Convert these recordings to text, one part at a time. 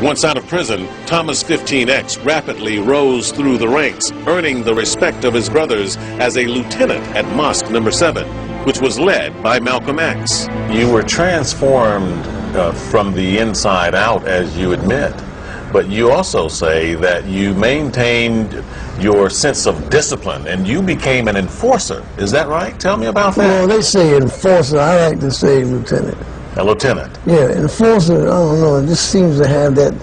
Once out of prison, Thomas 15X rapidly rose through the ranks, earning the respect of his brothers as a lieutenant at Mosque Number 7, which was led by Malcolm X. You were transformed from the inside out, as you admit, but you also say that you maintained your sense of discipline and you became an enforcer. Is that right? Tell me about that. Well, they say enforcer. I like to say lieutenant. A lieutenant? Yeah, enforcer, I don't know, it just seems to have that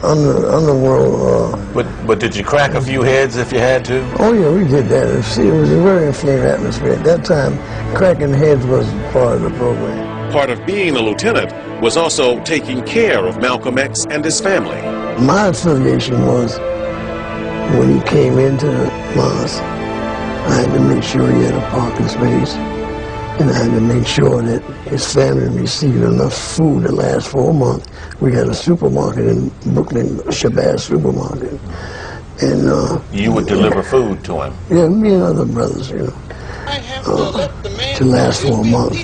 underworld. But did you crack a few heads if you had to? Oh yeah, we did that. See, it was a very inflamed atmosphere. At that time, cracking heads was part of the program. Part of being a lieutenant was also taking care of Malcolm X and his family. My affiliation was, when he came into the mosque, I had to make sure he had a parking space. And I had to make sure that his family received enough food to last for a month. We had a supermarket in Brooklyn, Shabazz Supermarket. And you would deliver food to him? Yeah, me and other brothers, you know, to last for a month.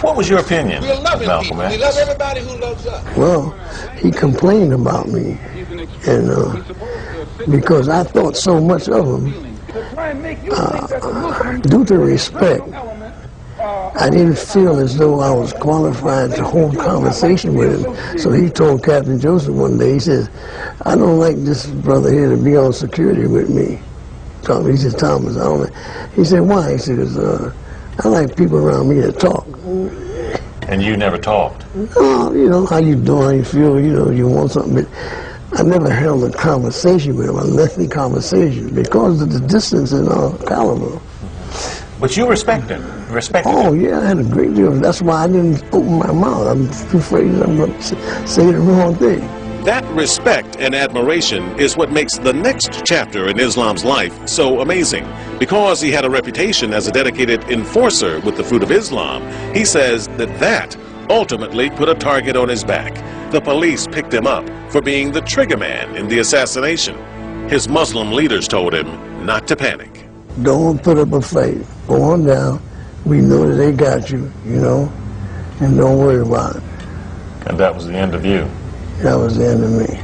What was your opinion of Malcolm X? We love everybody who loves us. Well, he complained about me, and because I thought so much of him, due to respect, I didn't feel as though I was qualified to hold conversation with him. So he told Captain Joseph one day, he says, I don't like this brother here to be on security with me. He said, Thomas, I don't like. He said, why? He says, I like people around me that talk. And you never talked? Oh, you know, how you doing, how you feel, you know, you want something. But I never held a conversation with him, a lengthy conversation, because of the distance and our caliber. But you respected him. Oh, yeah, I had a great deal. That's why I didn't open my mouth. I'm too afraid I'm going to say the wrong thing. That respect and admiration is what makes the next chapter in Islam's life so amazing. Because he had a reputation as a dedicated enforcer with the fruit of Islam, he says that ultimately put a target on his back. The police picked him up for being the trigger man in the assassination. His Muslim leaders told him not to panic. Don't put up a fight. Go on down. We know that they got you, you know, and don't worry about it. And that was the end of you? That was the end of me.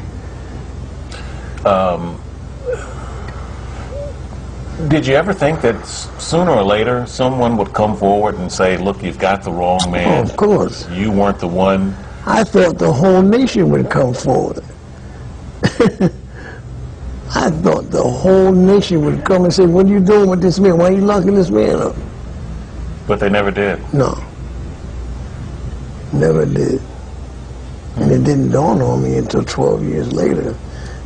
Did you ever think that sooner or later someone would come forward and say, look, you've got the wrong man? Oh, of course. You weren't the one? I thought the whole nation would come forward. I thought the whole nation would come and say, what are you doing with this man? Why are you locking this man up? But they never did? No. Never did. And it didn't dawn on me until 12 years later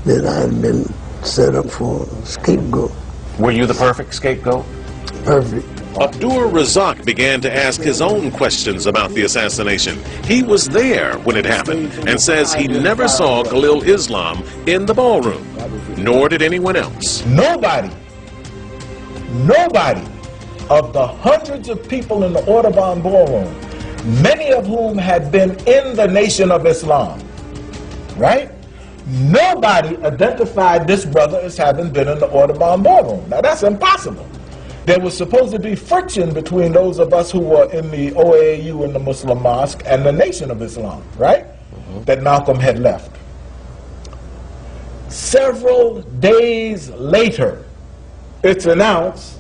that I had been set up for a scapegoat. Were you the perfect scapegoat? Perfect. Abdur Razak began to ask his own questions about the assassination. He was there when it happened and says he never saw Khalil Islam in the ballroom, nor did anyone else. Nobody of the hundreds of people in the Audubon ballroom, many of whom had been in the Nation of Islam, right? Nobody identified this brother as having been in the Audubon ballroom. Now that's impossible. There was supposed to be friction between those of us who were in the OAU and the Muslim Mosque and the Nation of Islam, right? That Malcolm had left. Several days later, it's announced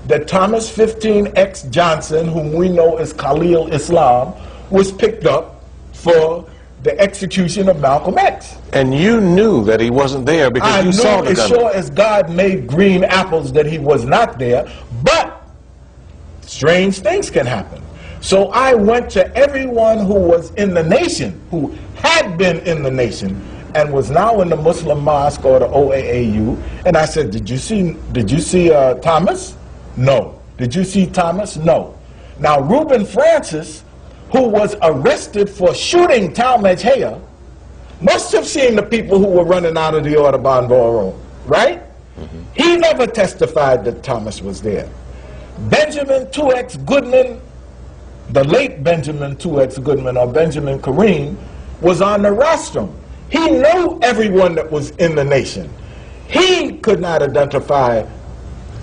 that Thomas 15X Johnson, whom we know as Khalil Islam, was picked up for the execution of Malcolm X. And you knew that he wasn't there because you saw the gun. I knew as sure as God made green apples that he was not there, but strange things can happen. So I went to everyone who was in the nation, who had been in the nation, and was now in the Muslim Mosque or the OAAU, and I said, did you see Thomas? No. Did you see Thomas? No. Now Reuben Francis, who was arrested for shooting Talmadge Haya, must have seen the people who were running out of the Audubon ballroom, right? He never testified that Thomas was there. Benjamin 2X Goodman, the late Benjamin 2X Goodman, or Benjamin Kareem, was on the rostrum. He knew everyone that was in the nation. He could not identify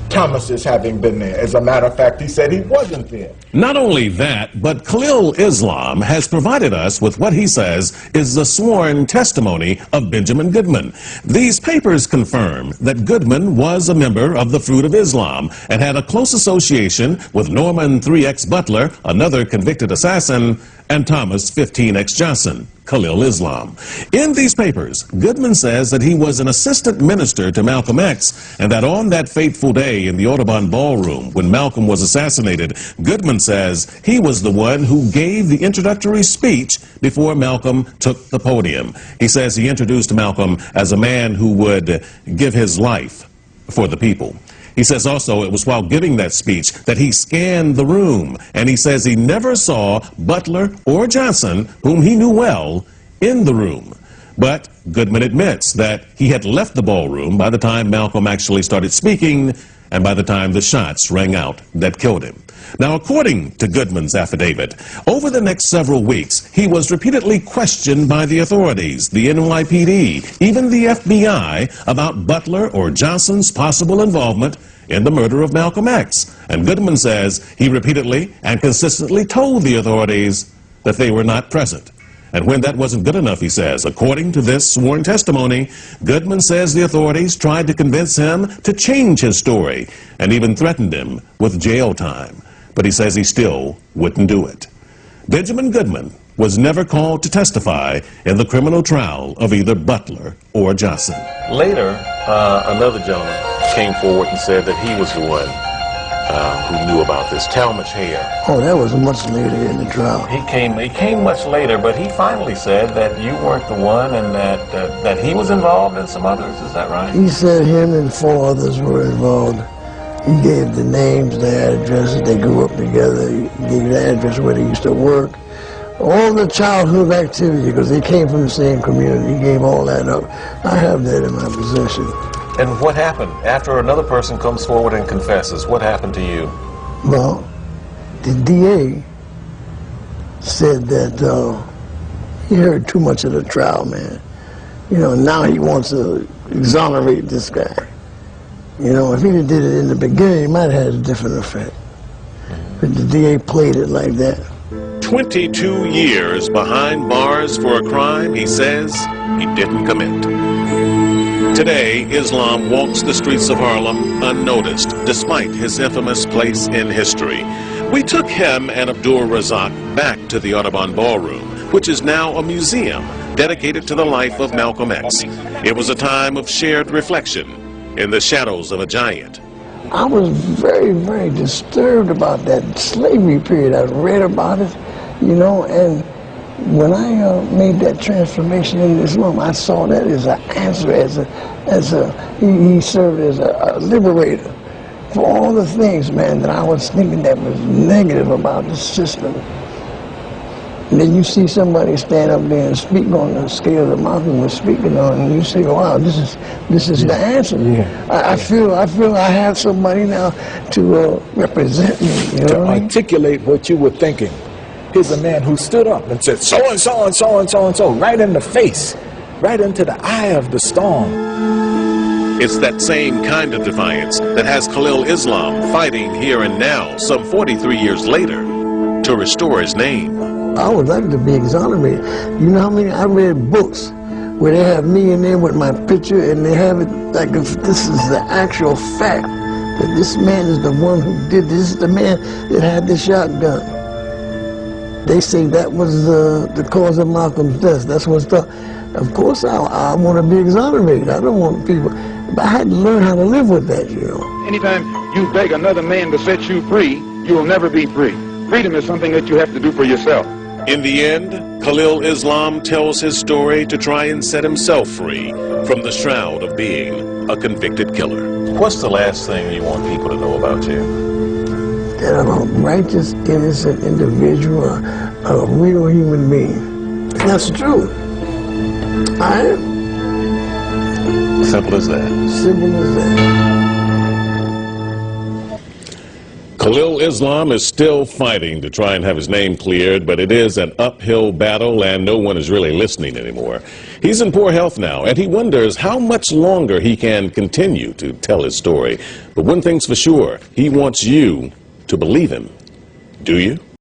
Thomas as having been there. As a matter of fact, he said he wasn't there. Not only that, but Khalil Islam has provided us with what he says is the sworn testimony of Benjamin Goodman. These papers confirm that Goodman was a member of the Fruit of Islam and had a close association with Norman 3X Butler, another convicted assassin, and Thomas 15X Johnson, Khalil Islam. In these papers, Goodman says that he was an assistant minister to Malcolm X, and that on that fateful day in the Audubon Ballroom when Malcolm was assassinated, Goodman says he was the one who gave the introductory speech before Malcolm took the podium. He says he introduced Malcolm as a man who would give his life for the people. He says also it was while giving that speech that he scanned the room, and he says he never saw Butler or Johnson, whom he knew well, in the room. But Goodman admits that he had left the ballroom by the time Malcolm actually started speaking and by the time the shots rang out that killed him. Now, according to Goodman's affidavit, over the next several weeks, he was repeatedly questioned by the authorities, the NYPD, even the FBI, about Butler or Johnson's possible involvement in the murder of Malcolm X. And Goodman says he repeatedly and consistently told the authorities that they were not present. And when that wasn't good enough, he says, according to this sworn testimony, Goodman says the authorities tried to convince him to change his story and even threatened him with jail time. But he says he still wouldn't do it. Benjamin Goodman was never called to testify in the criminal trial of either Butler or Johnson. Later, another gentleman came forward and said that he was the one who knew about this, Talmadge Hare. Oh, that was much later in the trial. He came much later, but he finally said that you weren't the one and that he was involved in some others. Is that right? He said him and 4 others were involved. He gave the names, their addresses, they grew up together. He gave the address where they used to work. All the childhood activity, because they came from the same community. He gave all that up. I have that in my possession. And what happened after another person comes forward and confesses? What happened to you? Well, the DA said that he heard too much of the trial, man. You know, now he wants to exonerate this guy. You know, if he did it in the beginning, it might have had a different effect. But the DA played it like that. 22 years behind bars for a crime he says he didn't commit. Today, Islam walks the streets of Harlem unnoticed, despite his infamous place in history. We took him and Abdul Razak back to the Audubon Ballroom, which is now a museum dedicated to the life of Malcolm X. It was a time of shared reflection in the shadows of a giant. I was very, very disturbed about that slavery period. I read about it, you know, and when I made that transformation in Islam, I saw that as an answer, he served as a liberator for all the things, man, that I was thinking that was negative about the system. And then you see somebody stand up there and speak on the scale that Malcolm was speaking on, and you say, wow, this is the answer. Yeah. I feel I have somebody now to represent me, you know to articulate what you were thinking. Here's a man who stood up and said, so and so and so and so and so, right in the face, right into the eye of the storm. It's that same kind of defiance that has Khalil Islam fighting here and now, some 43 years later, to restore his name. I would like to be exonerated. You know how many, I read books where they have me in there with my picture and they have it like if this is the actual fact, that this man is the one who did this, is the man that had the shotgun. They say that was the cause of Malcolm's death. That's what's thought. Of course, I want to be exonerated. I don't want people, but I had to learn how to live with that, you know. Anytime you beg another man to set you free, you will never be free. Freedom is something that you have to do for yourself. In the end, Khalil Islam tells his story to try and set himself free from the shroud of being a convicted killer. What's the last thing you want people to know about you? That I'm a righteous, innocent individual, a real human being. That's true. I am. Simple as that. Simple as that. Khalil Islam is still fighting to try and have his name cleared, but it is an uphill battle and no one is really listening anymore. He's in poor health now, and he wonders how much longer he can continue to tell his story. But one thing's for sure, he wants you to believe him. Do you?